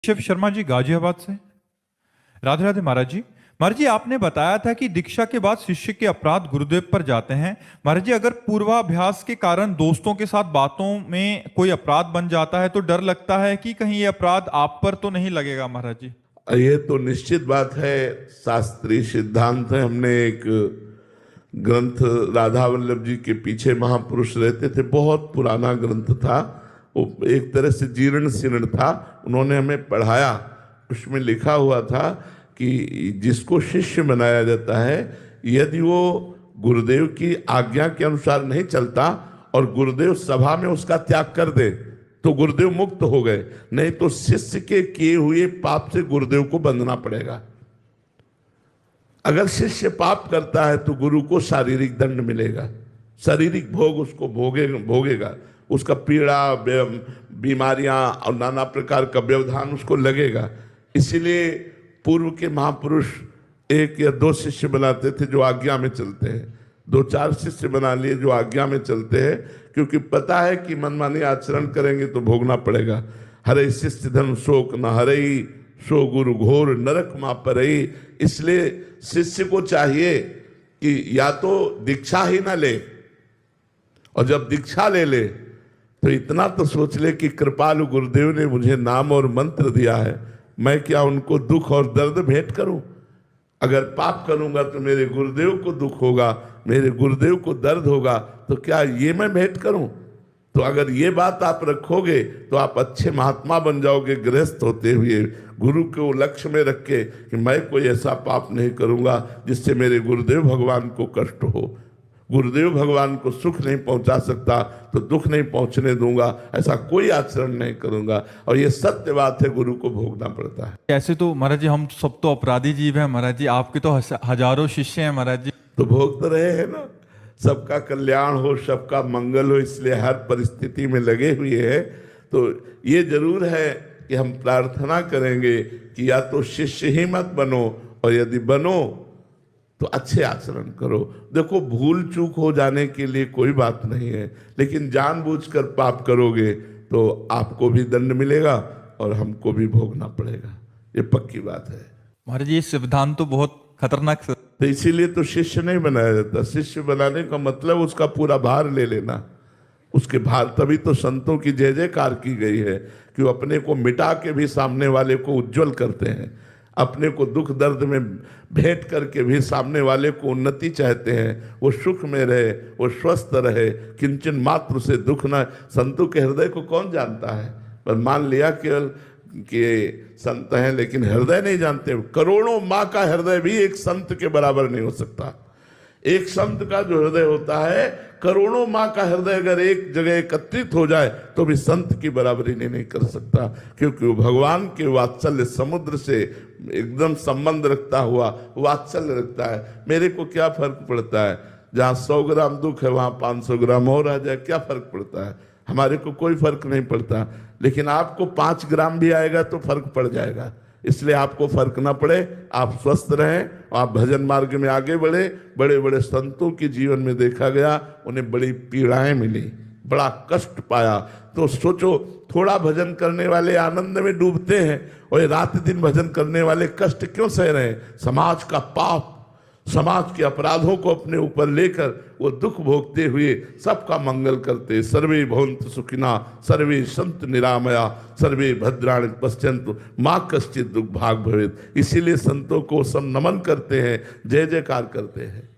शिव शर्मा जी गाजियाबाद से। राधे राधे महाराज जी। महाराज जी, आपने बताया था कि दीक्षा के बाद शिष्य के अपराध गुरुदेव पर जाते हैं। महाराज जी, अगर पूर्वाभ्यास के कारण दोस्तों के साथ बातों में कोई अपराध बन जाता है तो डर लगता है कि कहीं ये अपराध आप पर तो नहीं लगेगा महाराज जी। ये तो निश्चित बात है, शास्त्रीय सिद्धांत है। हमने एक ग्रंथ राधा वल्लभ जी के पीछे महापुरुष रहते थे, बहुत पुराना ग्रंथ था, वो एक तरह से जीर्ण शीर्ण था, उन्होंने हमें पढ़ाया। उसमें लिखा हुआ था कि जिसको शिष्य बनाया जाता है, यदि वो गुरुदेव की आज्ञा के अनुसार नहीं चलता और गुरुदेव सभा में उसका त्याग कर दे तो गुरुदेव मुक्त हो गए, नहीं तो शिष्य के किए हुए पाप से गुरुदेव को बंधना पड़ेगा। अगर शिष्य पाप करता है तो गुरु को शारीरिक दंड मिलेगा, शारीरिक भोग उसको भोगेगा, उसका पीड़ा, बीमारियां और नाना प्रकार का व्यवधान उसको लगेगा। इसीलिए पूर्व के महापुरुष एक या दो शिष्य बनाते थे जो आज्ञा में चलते हैं, दो चार शिष्य बना लिए जो आज्ञा में चलते हैं, क्योंकि पता है कि मनमानी आचरण करेंगे तो भोगना पड़ेगा। हरे शिष्य धन शोक न हरई, सो गुरु घोर नरक मा परई। इसलिए शिष्य को चाहिए कि या तो दीक्षा ही ना ले, और जब दीक्षा ले ले तो इतना तो सोच ले कि कृपालु गुरुदेव ने मुझे नाम और मंत्र दिया है, मैं क्या उनको दुख और दर्द भेंट करूं? अगर पाप करूंगा तो मेरे गुरुदेव को दुख होगा, मेरे गुरुदेव को दर्द होगा, तो क्या ये मैं भेंट करूं? तो अगर ये बात आप रखोगे तो आप अच्छे महात्मा बन जाओगे, गृहस्थ होते हुए गुरु को लक्ष्य में रख के कि मैं कोई ऐसा पाप नहीं करूंगा जिससे मेरे गुरुदेव भगवान को कष्ट हो। गुरुदेव भगवान को सुख नहीं पहुंचा सकता तो दुख नहीं पहुंचने दूंगा, ऐसा कोई आचरण नहीं करूंगा। और ये सत्य बात है, गुरु को भोगना पड़ता है। ऐसे तो महाराज जी हम सब तो अपराधी जीव हैं महाराज जी, आपके तो हजारों शिष्य हैं महाराज जी। तो भोग तो रहे हैं ना, सबका कल्याण हो, सबका मंगल हो, इसलिए हर परिस्थिति में लगे हुए हैं। तो ये जरूर है कि हम प्रार्थना करेंगे कि या तो शिष्य ही मत बनो, और यदि बनो तो अच्छे आचरण करो। देखो, भूल चूक हो जाने के लिए कोई बात नहीं है, लेकिन जानबूझकर पाप करोगे तो आपको भी दंड मिलेगा और हमको भी भोगना पड़ेगा, ये पक्की बात है। महाराज जी, ये सिद्धांत तो बहुत खतरनाक तो इसीलिए तो शिष्य नहीं बनाया जाता। शिष्य बनाने का मतलब उसका पूरा भार ले लेना, उसके भार। तभी तो संतों की जय जयकार की गई है कि वो अपने को मिटा के भी सामने वाले को उज्जवल करते हैं, अपने को दुख दर्द में भेंट करके भी सामने वाले को उन्नति चाहते हैं, वो सुख में रहे, वो स्वस्थ रहे, किंचन मात्र से दुख न। संतों के हृदय को कौन जानता है? पर मान लिया केवल कि संत हैं, लेकिन हृदय नहीं जानते। करोड़ों माँ का हृदय भी एक संत के बराबर नहीं हो सकता। एक संत का जो हृदय होता है, करोड़ों माँ का हृदय अगर एक जगह एकत्रित हो जाए तो भी संत की बराबरी नहीं कर सकता, क्योंकि वो भगवान के वात्सल्य समुद्र से एकदम संबंध रखता हुआ वात्सल्य रखता है। मेरे को क्या फर्क पड़ता है, जहाँ 100 ग्राम दुख है वहाँ 500 ग्राम और आ जाए, क्या फर्क पड़ता है? हमारे को कोई फर्क नहीं पड़ता, लेकिन आपको 5 ग्राम भी आएगा तो फर्क पड़ जाएगा। इसलिए आपको फर्क ना पड़े, आप स्वस्थ रहें, आप भजन मार्ग में आगे बढ़े। बड़े बड़े संतों के जीवन में देखा गया, उन्हें बड़ी पीड़ाएं मिली, बड़ा कष्ट पाया। तो सोचो, थोड़ा भजन करने वाले आनंद में डूबते हैं, और रात दिन भजन करने वाले कष्ट क्यों सह रहे हैं? समाज का पाप, समाज के अपराधों को अपने ऊपर लेकर वो दुख भोगते हुए सबका मंगल करते। सर्वे भवन्तु सुखिना, सर्वे सन्तु निरामया, सर्वे भद्राणि पश्यन्तु मा कश्चित् दुःख भाग् भवेत्। इसीलिए संतों को सब नमन करते हैं, जय जयकार करते हैं।